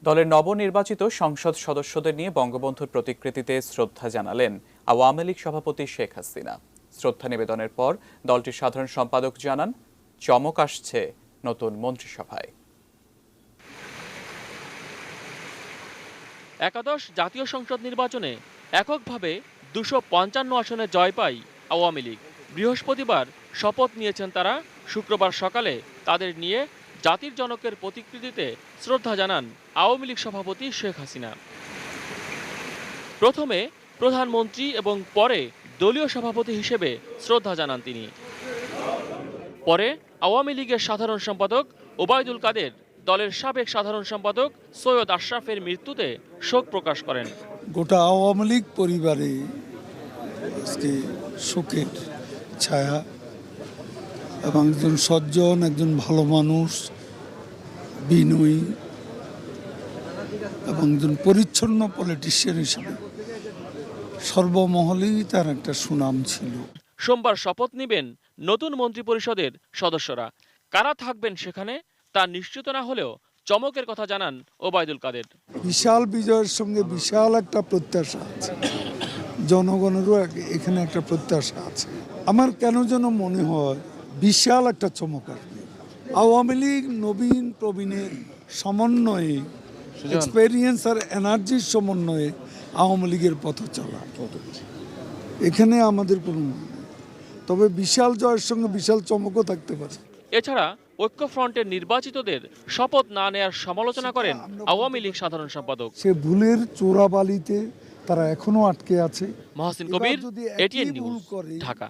দলের নবনির্বাচিত সংসদ সদস্যদের নিয়ে বঙ্গবন্ধুর প্রতিকৃতিতে শ্রদ্ধা জানালেন আওয়ামী লীগ সভাপতি শেখ হাসিনা। শ্রদ্ধা নিবেদনের পর দলটির সাধারণ সম্পাদক জানান, চমক আসছে নতুন মন্ত্রিসভায়। একাদশ জাতীয় সংসদ নির্বাচনে এককভাবে 255 আসনে জয় পায় আওয়ামী লীগ। বৃহস্পতিবার শপথ নিয়েছেন তারা। শুক্রবার সকালে তাদের নিয়ে জাতির জনকের প্রতিকৃতিতে শ্রদ্ধা জানান আওয়ামী লীগ সভাপতি শেখ হাসিনা। প্রথমে প্রধানমন্ত্রী এবং পরে দলীয় সভাপতি হিসেবে শ্রদ্ধা জানান তিনি। পরে আওয়ামী লীগের সাধারণ সম্পাদক ওবায়দুল কাদের দলের সাবেক সাধারণ সম্পাদক সৈয়দ আশরাফের মৃত্যুতে শোক প্রকাশ করেন। গোটা আওয়ামী লীগ পরিবারে আজকে শোকের ছায়া, এবং একজন সজ্জন, একজন ভালো মানুষ, বিনয়ী এবং একজন পরিচ্ছন্ন পলিটিশিয়ান হিসেবে সর্বমহলেই তার একটা সুনাম ছিল। সোমবার শপথ নেবেন নতুন মন্ত্রিপরিষদের সদস্যরা। কারা থাকবেন সেখানে তা নিশ্চিত না হলেও চমকের কথা জানান ওবায়দুল কাদের। বিশাল বিজয়ের সঙ্গে বিশাল একটা প্রত্যাশা আছে, জনগণেরও এখানে একটা প্রত্যাশা আছে। আমার কেন যেন মনে হয় বিশাল একটা চমক আসবে। আওয়ামী লীগ নবীন প্রবীণের সমন্বয়ে, এক্সপেরিয়েন্স আর এনার্জির সমন্বয়ে আওয়ামী লীগের পথ চলা, এখানে আমাদের কোনো, তবে বিশাল জয়ের সঙ্গে বিশাল চমকও থাকতে পারে। এছাড়া ঐক্যফ্রন্টের নির্বাচিতদের শপথ না নেয়ার সমালোচনা করেন আওয়ামী লীগ সাধারণ সম্পাদক। সে ভুলের চোরাবালিতে তারা এখনো আটকে আছে। মহসিন কবির, এটিএন নিউজ, ঢাকা।